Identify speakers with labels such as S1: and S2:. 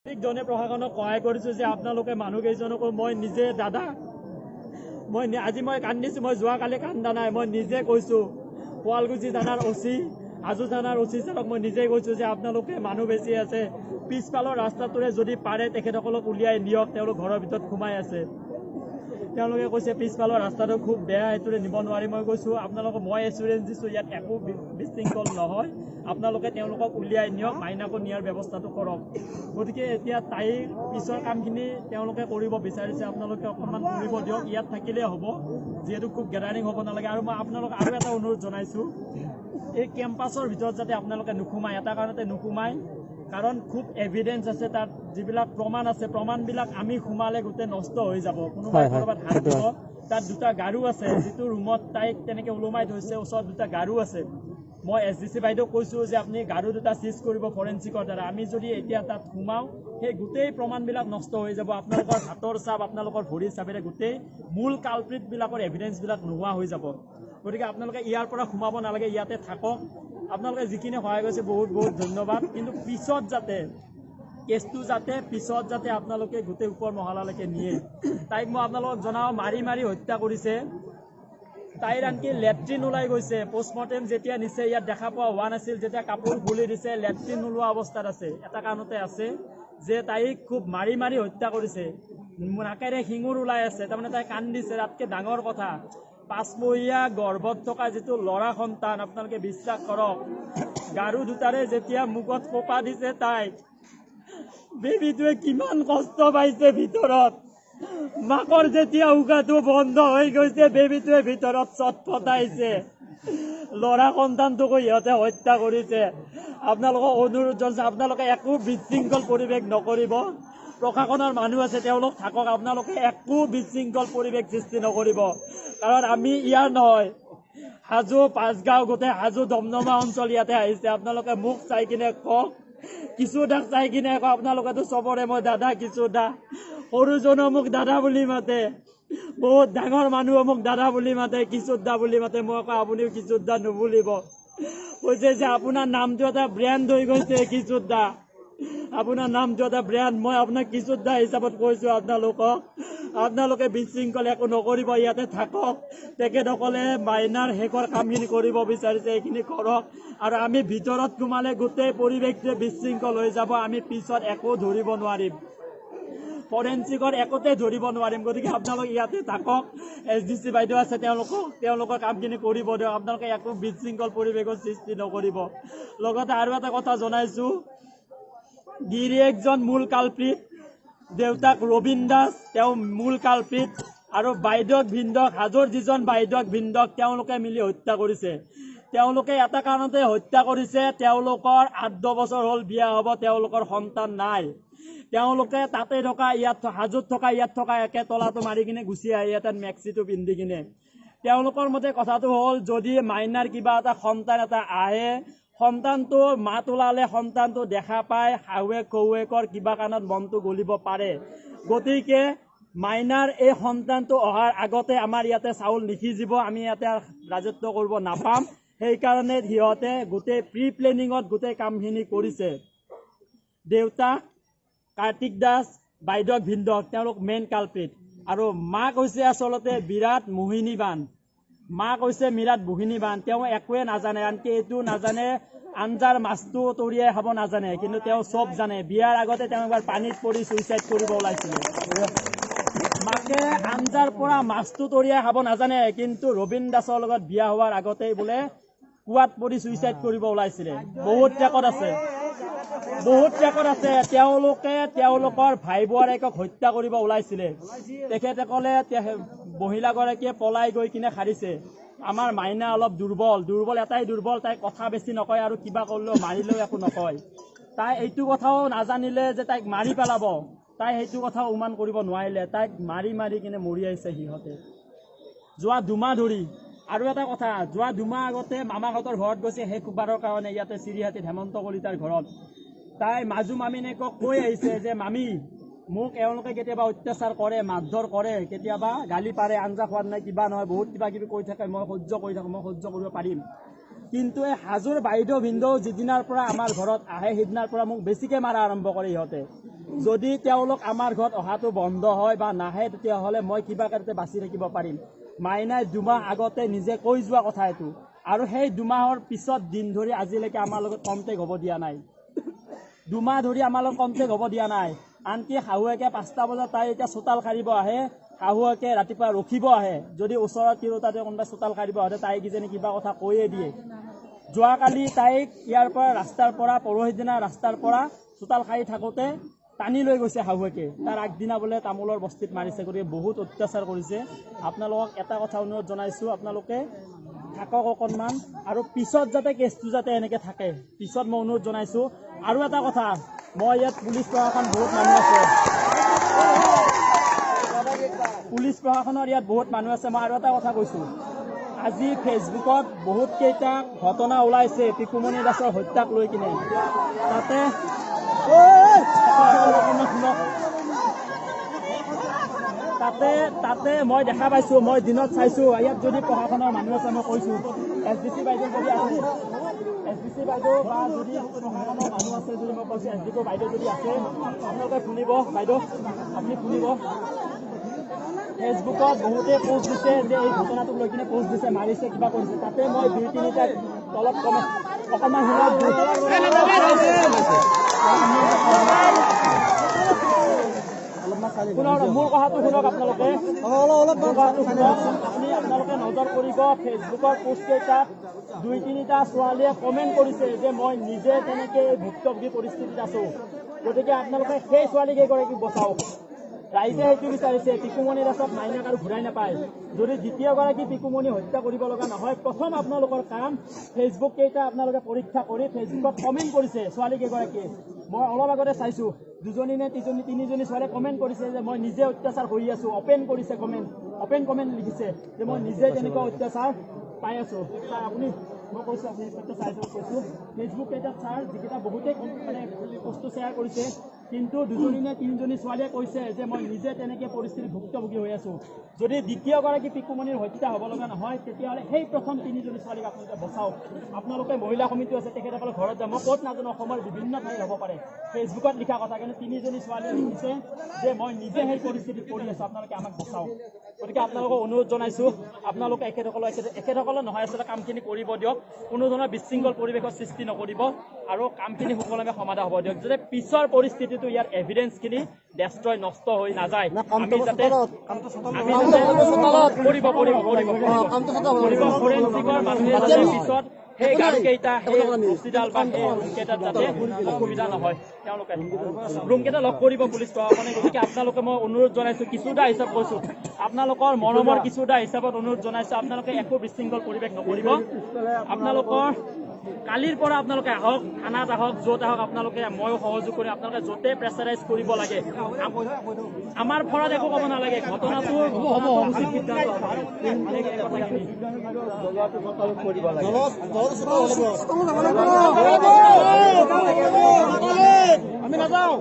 S1: জনে প্ৰশাসনক সহায় কৰিছোঁ যে আপোনালোকে মানুহকেইজনকো মই নিজে দাদা আজি মই কান্দিছোঁ। মই যোৱাকালি কান্দা নাই, মই নিজে কৈছোঁ শুৱালকুছি থানাৰ অচি হাজো থানাৰ অচি ছাৰক মই নিজে কৈছোঁ যে আপোনালোকে মানুহ বেছি আছে, পিছফালৰ ৰাস্তাটোৰে যদি পাৰে তেখেতসকলক উলিয়াই নিয়ক, তেওঁলোক ঘৰৰ ভিতৰত সোমাই আছে। তেওঁলোকে কৈছে পিছফালৰ ৰাস্তাটো খুব বেয়া, সেইটোৰে নিব নোৱাৰি। মই কৈছোঁ আপোনালোকক মই এচুৰেঞ্চ দিছোঁ ইয়াত একো বিশৃংখল নহয়, আপোনালোকে তেওঁলোকক উলিয়াই নিয়ক, মাইনাকো নিয়াৰ ব্যৱস্থাটো কৰক। গতিকে এতিয়া তাইৰ পিছৰ কামখিনি তেওঁলোকে কৰিব বিচাৰিছে, আপোনালোকে অকণমান কৰিব দিয়ক, ইয়াত থাকিলেই হ'ব, যিহেতু খুব গেডাৰিং হ'ব নালাগে। আৰু মই আপোনালোকক আৰু এটা অনুৰোধ জনাইছোঁ, এই কেম্পাছৰ ভিতৰত যাতে আপোনালোকে নোসোমায়, এটা কাৰণতে নোসোমায়, কাৰণ খুব এভিডেঞ্চ আছে তাত, যিবিলাক প্ৰমাণ আছে, প্ৰমাণবিলাক আমি সোমালে গোটেই নষ্ট হৈ যাব। কোনোবাই ক'ৰবাত হাত দিব, তাত দুটা গাৰু আছে, যিটো ৰুমত তাইক তেনেকৈ ওলোমাই থৈছে, ওচৰত দুটা গাৰু আছে। মই SDC বাইদেউক কৈছোঁ যে আপুনি গাৰু দুটা চিজ কৰিব ফৰেঞ্চিকৰ দ্বাৰা। আমি যদি এতিয়া তাত সোমাওঁ, সেই গোটেই প্ৰমাণবিলাক নষ্ট হৈ যাব। আপোনালোকৰ হাতৰ চাপ, আপোনালোকৰ ভৰিৰ চাপেৰে গোটেই মূল কালপ্ৰিটবিলাকৰ এভিডেঞ্চবিলাক নোহোৱা হৈ যাব। গতিকে আপোনালোকে ইয়াৰ পৰা সোমাব নালাগে, ইয়াতে থাকক। আপোনালোকে যিখিনি সহায় কৰিছে বহুত বহুত ধন্যবাদ। কিন্তু পিছত যাতে কেছটো যাতে আপোনালোকে গোটেই ওপৰ মহলালৈকে নিয়ে। তাইক মই আপোনালোকক জনাওঁ, মাৰি মাৰি হত্যা কৰিছে। তাইৰ আনকি লেট্ৰিন ওলাই গৈছে। পষ্টমৰ্টেম যেতিয়া নিছে ইয়াত দেখা পোৱা হোৱা নাছিল, যেতিয়া কাপোৰ খুলি দিছে লেট্ৰিন ওলোৱা অৱস্থাত আছে। এটা কাৰণতে আছে যে তাইক খুব মাৰি মাৰি হত্যা কৰিছে, নাকেৰে শিঙুৰ ওলাই আছে, তাৰমানে তাই কান্দিছে। তাতকৈ ডাঙৰ কথা, 5 মহীয়া গৰ্ভত থকা যিটো ল'ৰা সন্তান, আপোনালোকে বিশ্বাস কৰক, গাৰু দুটাৰে যেতিয়া মুখত সোপা দিছে তাইক, বেবীটোৱে কিমান কষ্ট পাইছে ভিতৰত। মাকৰ যেতিয়া উশাহটো বন্ধ হৈ গৈছে, বেবীটোৱে ভিতৰত চটফটাইছে। ল'ৰা সন্তানটোকো সিহঁতে হত্যা কৰিছে। আপোনালোকক অনুৰোধ জনাইছোঁ, আপোনালোকে একো বিশৃংখল পৰিৱেশ নকৰিব। প্ৰশাসনৰ মানুহ আছে, তেওঁলোক থাকক, আপোনালোকে একো বিশৃংখল পৰিৱেশ সৃষ্টি নকৰিব। কাৰণ আমি ইয়াৰ নহয়, হাজো পাঁচগাঁও, গোটেই হাজো দমদমা অঞ্চল ইয়াতে আহিছে। আপোনালোকে মোক চাই কিনে কওক, কিছুদাক চাই কিনে কওক, আপোনালোকেতো চবৰে মই দাদা, কিছুদা সৰুজনো মোক দাদা বুলি মাতে, বহুত ডাঙৰ মানুহে মোক দাদা বুলি মাতে, কিছুদা বুলি মাতে। মই কওঁ আপুনিও কিছুদা নুবুলিব। কৈছে যে আপোনাৰ নামটো এটা ব্ৰেণ্ড হৈ গৈছে কিছুদা, আপোনাৰ নামটো এটা ব্ৰেণ্ড। মই আপোনাক কিছুদা হিচাপত কৈছোঁ আপোনালোকে বিশৃংখল একো নকৰিব, ইয়াতে থাকক। তেখেতসকলে মাইনাৰ শেষৰ কামখিনি কৰিব বিচাৰিছে, এইখিনি কৰক। আৰু আমি ভিতৰত সোমালে গোটেই পৰিৱেশটোৱে বিশৃংখল হৈ যাব, আমি পিছত একো ধৰিব নোৱাৰিম, ফৰেঞ্চিকৰ একোতে ধৰিব নোৱাৰিম। গতিকে আপোনালোক ইয়াতে থাকক, SDC বাইদেউ আছে, তেওঁলোকৰ কামখিনি কৰিব দিয়ক। আপোনালোকে একো বিশৃংখল পৰিৱেশৰ সৃষ্টি নকৰিব। লগতে আৰু এটা কথা জনাইছোঁ, গিৰিয়েকজন মূল কালপ্ৰিট, দেউতাক ৰবীন দাস তেওঁ মূল কালপ্ৰিট, আৰু বাইদেউক ভিন্দক, হাজোৰ যিজন বাইদেউক ভিন্দক তেওঁলোকে মিলি হত্যা কৰিছে। তেওঁলোকে এটা কাৰণতে হত্যা কৰিছে, তেওঁলোকৰ 8 বছৰ হ'ল বিয়া হ'ব, তেওঁলোকৰ সন্তান নাই। তেওঁলোকে তাতে থকা, ইয়াত হাজোত থকা, ইয়াত থকা একে তলাটো মাৰি কিনে গুচি আহে, ইয়াত মেক্সিটো পিন্ধি কিনে। তেওঁলোকৰ মতে কথাটো হ'ল, যদি মাইনাৰ কিবা এটা সন্তান এটা আহে, সন্তানটো মাত ওলালে সন্তানটো দেখা পায়, শাহুৱেক শহুৱেকৰ কিবা কাৰণত মনটো গলিব পাৰে। গতিকে মাইনাৰ এই সন্তানটো অহাৰ আগতে আমাৰ ইয়াতে চাউল নিসিজিব, আমি ইয়াতে ৰাজত্ব কৰিব নাপাম। সেইকাৰণে সিহঁতে গোটেই প্ৰি প্লেনিঙত গোটেই কামখিনি কৰিছে। দেউতাক কাৰ্তিক দাস, বাইদেউক ভিন্দক, তেওঁলোক মেইন কালপ্ৰিট। আৰু মাক হৈছে আচলতে বিৰাট মোহিনীবান, মাক হৈছে বিৰাট মোহিনীবান। তেওঁ একোৱে নাজানে, আনকি এইটো নাজানে আঞ্জাৰ মাছটো তৰিয়াই খাব নাজানে, কিন্তু তেওঁ চব জানে। বিয়াৰ আগতে তেওঁ এবাৰ পানীত পৰি ছুইচাইড কৰিব ওলাইছিলে। মাকে আঞ্জাৰ পৰা মাছটো তৰিয়াই খাব নাজানে, কিন্তু ৰবীন দাসৰ লগত বিয়া হোৱাৰ আগতেই বোলে কুৱাত পৰি ছুইচাইড কৰিব ওলাইছিলে। বহুত ৰেকৰ্ড আছে। তেওঁলোকে তেওঁলোকৰ ভাই বোৱাৰীয়েকক হত্যা কৰিব ওলাইছিলে। তেখেতসকলে মহিলাগৰাকীয়ে পলাই গৈ কিনে সাৰিছে। আমাৰ মাইনা অলপ দুৰ্বল, এটাই দুৰ্বল, তাই কথা বেছি নকয়, আৰু কিবা কৰিলেও মাৰিলেও একো নকয়। তাই এইটো কথাও নাজানিলে যে তাইক মাৰি পেলাব, তাই সেইটো কথাও অনুমান কৰিব নোৱাৰিলে। তাইক মাৰি মাৰি কিনে মৰিয়াইছে সিহঁতে যোৱা 2 মাহ ধৰি। আৰু এটা কথা, যোৱা 2 মাহ আগতে মামাহঁতৰ ঘৰত গৈছে শেষবাৰৰ কাৰণে, ইয়াতে চিৰিহাটীত হেমন্ত কলিতাৰ ঘৰত। তাই মাজু মামীনেকক কৈ আহিছে যে মামী, মোক এওঁলোকে কেতিয়াবা অত্যাচাৰ কৰে, মাৰধৰ কৰে, কেতিয়াবা গালি পাৰে, আঞ্জা খোৱাত নাই, কিবা নহয়, বহুত কিবা কিবি কৈ থাকে, মই সহ্য কৰি থাকোঁ, মই সহ্য কৰিব পাৰিম। কিন্তু এই হাজোৰ বাইদেউ ভিন্দৌ যিদিনাৰ পৰা আমাৰ ঘৰত আহে, সেইদিনাৰ পৰা মোক বেছিকৈ মাৰা আৰম্ভ কৰে সিহঁতে। যদি তেওঁলোক আমাৰ ঘৰত অহাটো বন্ধ হয় বা নাহে তেতিয়াহ'লে মই কিবা কাৰণতে বাচি থাকিব পাৰিম। মাইনাই 2 মাহ আগতে নিজে কৈ যোৱা কথা এইটো, আৰু সেই 2 মাহৰ পিছত দিন ধৰি আজিলৈকে আমাৰ লগত কণ্টেক্ট হ'ব দিয়া নাই। 2 মাহ ধৰি আমাৰ লগত কণ্টেক্ট হ'ব দিয়া নাই। আনকি শাহুৱেকে 5টা বজাত তাই এতিয়া চোতাল সাৰিব আহে, শাহুৱেকে ৰাতিপুৱা ৰখিব আহে। যদি ওচৰত তিৰোতাতে কোনোবাই চোতাল সাৰিব আহে তাই কিজানি কিবা কথা কৈয়ে দিয়ে। যোৱাকালি তাইক ইয়াৰ পৰা ৰাস্তাৰ পৰা পৰহি দিনা ৰাস্তাৰ পৰা চোতাল সাৰি থাকোঁতে টানি লৈ গৈছে শাহুৱেকে। তাৰ আগদিনা বোলে তামোলৰ বস্তিত মাৰিছে, গতিকে বহুত অত্যাচাৰ কৰিছে। আপোনালোকক এটা কথা অনুৰোধ জনাইছোঁ, আপোনালোকে থাকক অকণমান, আৰু পিছত যাতে কেছটো যাতে এনেকৈ থাকে, পিছত মই অনুৰোধ জনাইছোঁ। আৰু এটা কথা, মই ইয়াত পুলিচ প্ৰশাসন বহুত মানুহ আছে, পুলিচ প্ৰশাসনৰ ইয়াত বহুত মানুহ আছে। মই আৰু এটা কথা কৈছোঁ, আজি ফেচবুকত বহুত কেইটা ঘটনা ওলাইছে পিকুমণি দাসৰ হত্যাক লৈ কিনে। তাতে মই দেখা পাইছোঁ, মই দিনত চাইছোঁ, ইয়াত যদি প্ৰশাসনৰ মানুহ আছে মই কৈছোঁ, SDC বাইদেউ যদি আছে, SDC বাইদেউ বা যদি প্ৰশাসনৰ মানুহ আছে যদি মই কৈছোঁ, SDC বাইদেউ যদি আছে আপোনালোকে শুনিব, বাইদেউ আপুনি শুনিব। ফেচবুকত বহুতে পোষ্ট দিছে যে এই ঘটনাটোক লৈ কিনে পোষ্ট দিছে, মাৰিছে, কিবা কৰিছে। তাতে মই 2-3টা তলত কমেণ্ট অকণমান শুনক, মোৰ কথাটো শুনক আপোনালোকে, আপোনালোকে নজৰ কৰিব। ফেচবুকৰ পোষ্টকেইটাত 2-3টা ছোৱালীয়ে কমেণ্ট কৰিছে যে মই নিজে তেনেকৈ ভুক্তভোগী পৰিস্থিতিত আছোঁ, গতিকে আপোনালোকে সেই ছোৱালীকেইগৰাকীক বচাওক। ৰাইজে সেইটো বিচাৰিছে, পিকুমণি দাসক মাইনাক আৰু ঘূৰাই নাপায়। যদি দ্বিতীয়গৰাকী পিকুমণি হত্যা কৰিব লগা নহয়, প্ৰথম আপোনালোকৰ কাম ফেচবুক কেইটা আপোনালোকে পৰীক্ষা কৰি ফেচবুকত কমেণ্ট কৰিছে ছোৱালীকেইগৰাকীয়ে। মই অলপ আগতে চাইছোঁ 2জনী নে 3জনী ছোৱালীয়ে কমেণ্ট কৰিছে যে মই নিজে অত্যাচাৰ হৈ আছোঁ। অপেন কৰিছে কমেণ্ট, অপেন কমেণ্ট লিখিছে যে মই নিজে তেনেকুৱা অত্যাচাৰ পাই আছোঁ। আপুনি মই কৈছোঁ, আপুনি চাইছোঁ কৈছোঁ ফেচবুক পেজত ছাৰ যিকেইটা বহুতেই মানে বস্তু শ্বেয়াৰ কৰিছে, কিন্তু 2জনী নে 3জনী ছোৱালীয়ে কৈছে যে মই নিজে তেনেকৈ পৰিস্থিতিত ভুক্তভোগী হৈ আছোঁ। যদি দ্বিতীয়গৰাকী পিকুমণিৰ হত্যা হ'ব লগা নহয়, তেতিয়াহ'লে সেই প্ৰথম 3জনী ছোৱালীক আপোনালোকে বচাওক। আপোনালোকে মহিলা সমিতি আছে, তেখেতসকলৰ ঘৰত যাম, মই ক'ত নাজানো, অসমৰ বিভিন্ন ঠাইত হ'ব পাৰে। ফেচবুকত লিখা কথা, কিন্তু 3জনী ছোৱালীয়ে লিখিছে যে মই নিজে সেই পৰিস্থিতিত পৰি আছোঁ, আপোনালোকে আমাক বচাওক। গতিকে আপোনালোকক অনুৰোধ জনাইছোঁ, আপোনালোকে এখেতসকলৰ নহয় আচলতে কামখিনি কৰিব দিয়ক, কোনো ধৰণৰ বিশৃংখল পৰিৱেশৰ সৃষ্টি নকৰিব, আৰু কামখিনি সুকলমে সমাধা হ'ব দিয়ক, যাতে পিছৰ পৰিস্থিতিটো ইয়াৰ এভিডেঞ্চখিনি ডেষ্ট্ৰয় নষ্ট হৈ নাযায়। আমি যাতে ফৰেনচিকৰ মানুহে যাতে পিছত সেই গানকেইটা, সেই হস্পিটাল বা সেই ৰুমকেইটাত যাতে অসুবিধা নহয়, তেওঁলোকে ৰুমকেইটা লগ কৰিব পুলিচ প্ৰশাসনে। গতিকে আপোনালোকে মই অনুৰোধ জনাইছোঁ, কিছুদা হিচাপ কৈছোঁ, আপোনালোকৰ মৰমৰ কিছুদা হিচাপত অনুৰোধ জনাইছোঁ, আপোনালোকে একো বিশৃংখল পৰিৱেশ নকৰিব। আপোনালোকৰ কালিৰ পৰা আপোনালোকে আহক, থানাত আহক, য'ত আহক, আপোনালোকে ময়ো সহযোগ কৰিম। আপোনালোকে য'তে প্ৰেছাৰাইজ কৰিব লাগে, আমাৰ ফলত একো ক'ব নালাগে, ঘটনাটো উচিত সিদ্ধান্ত আমি নাযাওঁ।